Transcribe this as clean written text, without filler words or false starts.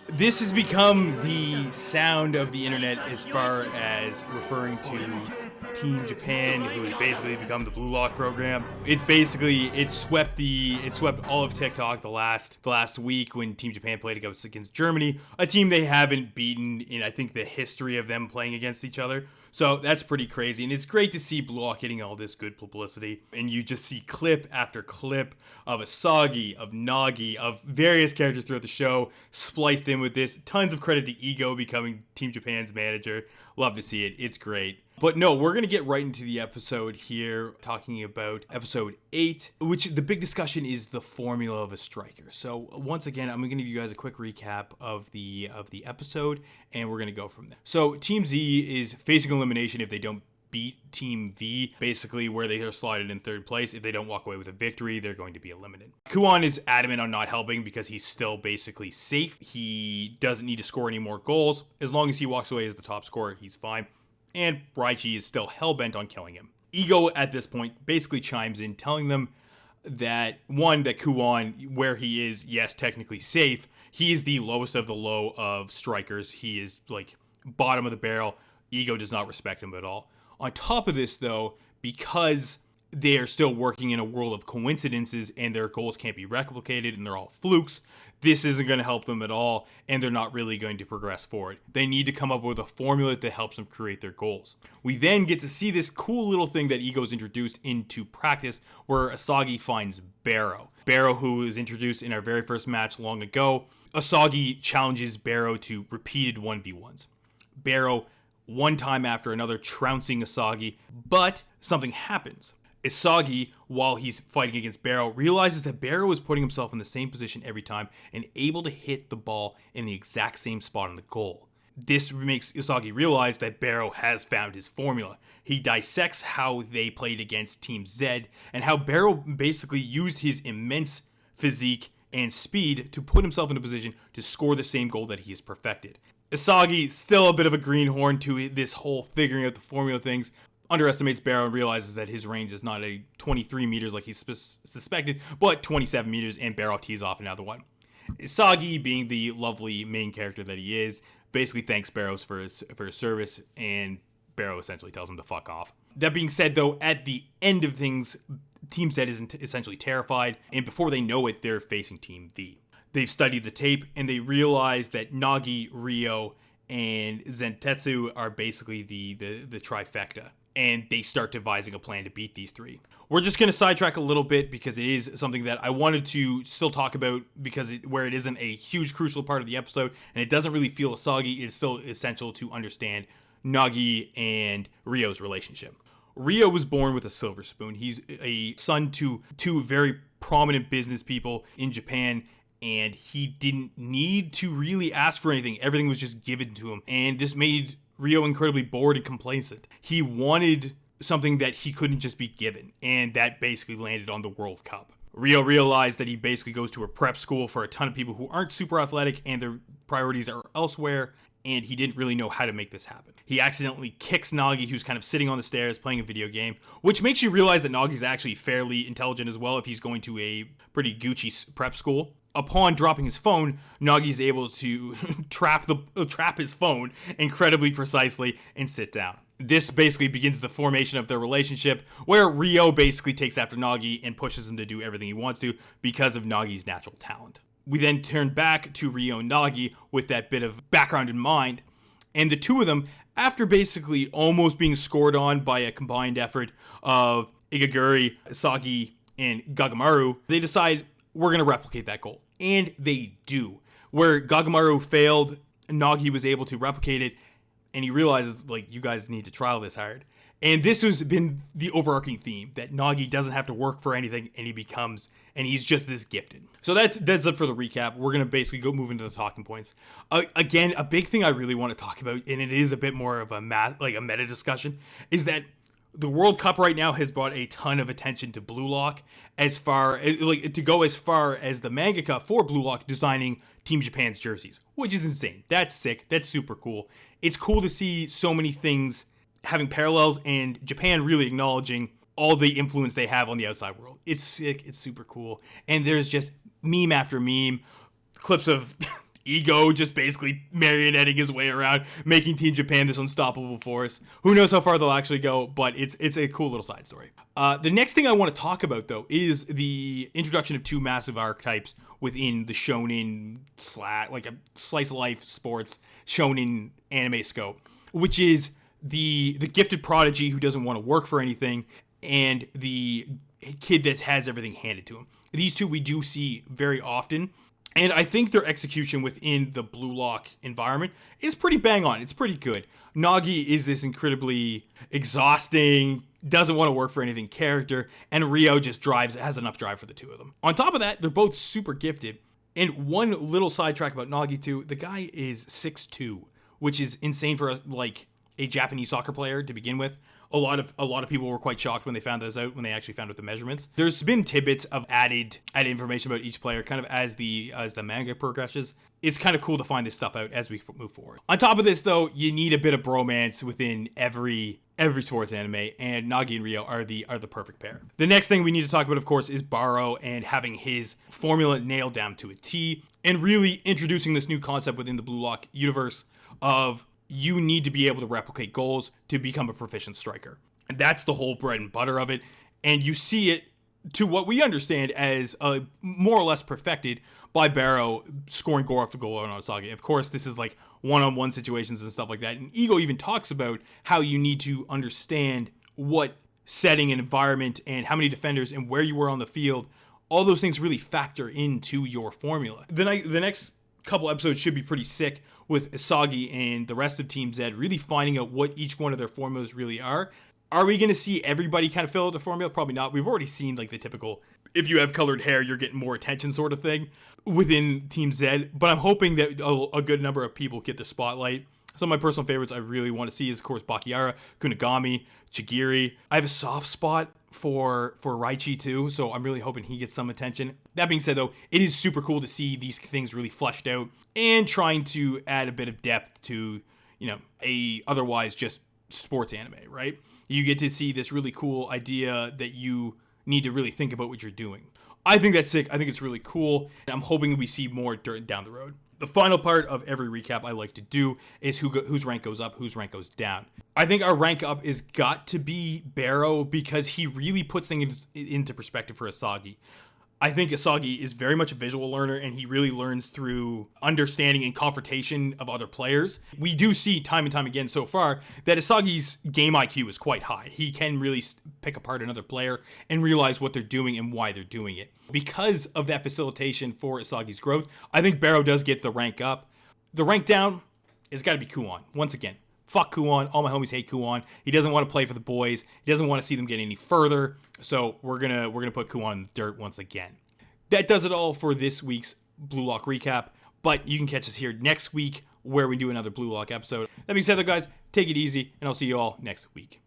This has become the sound of the internet as far as referring to Team Japan, who has basically become the Blue Lock program. It swept all of TikTok the last week when Team Japan played against Germany, a team they haven't beaten in I think the history of them playing against each other. So that's pretty crazy, and it's great to see Blue Lock getting all this good publicity. And you just see clip after clip of Isagi, of Nagi, of various characters throughout the show spliced in with this. Tons of credit to Ego becoming Team Japan's manager. Love to see it. It's great. But no, we're going to get right into the episode here, talking about episode 8, which the big discussion is the formula of a striker. So once again, I'm going to give you guys a quick recap of the episode, and we're going to go from there. So Team Z is facing elimination if they don't beat Team V, basically where they are slotted in third place. If they don't walk away with a victory, they're going to be eliminated. Kuon is adamant on not helping because he's still basically safe. He doesn't need to score any more goals. As long as he walks away as the top scorer, he's fine. And Raichi is still hell-bent on killing him. Ego, at this point, basically chimes in, telling them that, one, that Kuon, where he is, yes, technically safe, he is the lowest of the low of strikers. He is, like, bottom of the barrel. Ego does not respect him at all. On top of this, though, because they are still working in a world of coincidences and their goals can't be replicated and they're all flukes, this isn't going to help them at all, and they're not really going to progress forward. They need to come up with a formula that helps them create their goals. We then get to see this cool little thing that Ego's introduced into practice, where Isagi finds Barrow. Barrow, who was introduced in our very first match long ago. Isagi challenges Barrow to repeated 1v1s. Barrow, one time after another, trouncing Isagi, but something happens. Isagi, while he's fighting against Barrow, realizes that Barrow is putting himself in the same position every time and able to hit the ball in the exact same spot on the goal. This makes Isagi realize that Barrow has found his formula. He dissects how they played against Team Z and how Barrow basically used his immense physique and speed to put himself in a position to score the same goal that he has perfected. Isagi, still a bit of a greenhorn to this whole figuring out the formula things, underestimates Barrow and realizes that his range is not a 23 meters like he suspected, but 27 meters, and Barrow tees off another one. Isagi, being the lovely main character that he is, basically thanks Barrow for his service, and Barrow essentially tells him to fuck off. That being said, though, at the end of things, Team Z is essentially terrified, and before they know it, they're facing Team V. They've studied the tape, and they realize that Nagi, Ryo, and Zentetsu are basically the trifecta. And they start devising a plan to beat these three. We're just going to sidetrack a little bit because it is something that I wanted to still talk about because where it isn't a huge crucial part of the episode and it doesn't really feel Isagi, it's still essential to understand Nagi and Ryo's relationship. Ryo was born with a silver spoon. He's a son to two very prominent business people in Japan, and he didn't need to really ask for anything. Everything was just given to him, and this made Ryo incredibly bored and complacent. He wanted something that he couldn't just be given, and that basically landed on the World Cup. Ryo realized that he basically goes to a prep school for a ton of people who aren't super athletic and their priorities are elsewhere, and he didn't really know how to make this happen. He accidentally kicks Nagi, who's kind of sitting on the stairs playing a video game, which makes you realize that Nagi's actually fairly intelligent as well if he's going to a pretty Gucci prep school. Upon dropping his phone, Nagi's able to trap his phone incredibly precisely and sit down. This basically begins the formation of their relationship, where Ryo basically takes after Nagi and pushes him to do everything he wants to because of Nagi's natural talent. We then turn back to Ryo and Nagi with that bit of background in mind, and the two of them, after basically almost being scored on by a combined effort of Igaguri, Isagi, and Gagamaru, they decide we're going to replicate that goal. And they do. Where Gagamaru failed, Nagi was able to replicate it, and he realizes, like, you guys need to trial this hard. And this has been the overarching theme, that Nagi doesn't have to work for anything, and he's just this gifted. So that's it for the recap. We're going to basically move into the talking points. Again, a big thing I really want to talk about, and it is a bit more of a meta discussion, is that the World Cup right now has brought a ton of attention to Blue Lock, as far as the mangaka for Blue Lock designing Team Japan's jerseys, which is insane. That's sick. That's super cool. It's cool to see so many things having parallels and Japan really acknowledging all the influence they have on the outside world. It's sick. It's super cool. And there's just meme after meme, clips of Ego just basically marionetting his way around, making Team Japan this unstoppable force. Who knows how far they'll actually go, but it's a cool little side story. The next thing I want to talk about, though, is the introduction of two massive archetypes within the shonen like a slice of life sports shonen anime scope, which is the gifted prodigy who doesn't want to work for anything, and the kid that has everything handed to him. These two we do see very often, and I think their execution within the Blue Lock environment is pretty bang on. It's pretty good. Nagi is this incredibly exhausting, doesn't want to work for anything character, and Rio just has enough drive for the two of them. On top of that, they're both super gifted. And one little sidetrack about Nagi too, the guy is 6'2", which is insane for a Japanese soccer player to begin with. A lot of people were quite shocked when they found those out, when they actually found out the measurements. There's been tidbits of added information about each player kind of as the manga progresses. It's kind of cool to find this stuff out as we move forward. On top of this, though, you need a bit of bromance within every sports anime, and Nagi and Rio are the perfect pair. The next thing we need to talk about, of course, is Baro and having his formula nailed down to a T, and really introducing this new concept within the Blue Lock universe of you need to be able to replicate goals to become a proficient striker. And that's the whole bread and butter of it. And you see it, to what we understand, as more or less perfected by Barrow scoring goal after goal on Isagi. Of course, this is like one-on-one situations and stuff like that. And Ego even talks about how you need to understand what setting and environment and how many defenders and where you were on the field. All those things really factor into your formula. The next couple episodes should be pretty sick, with Isagi and the rest of Team Z really finding out what each one of their formulas really are. Are we going to see everybody kind of fill out the formula? Probably not. We've already seen like the typical, if you have colored hair, you're getting more attention sort of thing within Team Z. But I'm hoping that a good number of people get the spotlight. Some of my personal favorites I really want to see is, of course, Bakiara, Kunigami, Chigiri. I have a soft spot for Raichi too, so I'm really hoping he gets some attention. That being said, though, it is super cool to see these things really fleshed out and trying to add a bit of depth to, a otherwise just sports anime, right? You get to see this really cool idea that you need to really think about what you're doing. I think that's sick. I think it's really cool, and I'm hoping we see more down the road. The final part of every recap I like to do is whose rank goes up, whose rank goes down. I think our rank up is got to be Barrow, because he really puts things into perspective for Isagi. I think Isagi is very much a visual learner, and he really learns through understanding and confrontation of other players. We do see time and time again so far that Isagi's game IQ is quite high. He can really pick apart another player and realize what they're doing and why they're doing it. Because of that facilitation for Isagi's growth, I think Barrow does get the rank up. The rank down has got to be Kuon. Once again, fuck Kuon. All my homies hate Kuon. He doesn't want to play for the boys. He doesn't want to see them get any further. So we're gonna put Kuon in the dirt once again. That does it all for this week's Blue Lock recap. But you can catch us here next week where we do another Blue Lock episode. That being said, though, guys, take it easy, and I'll see you all next week.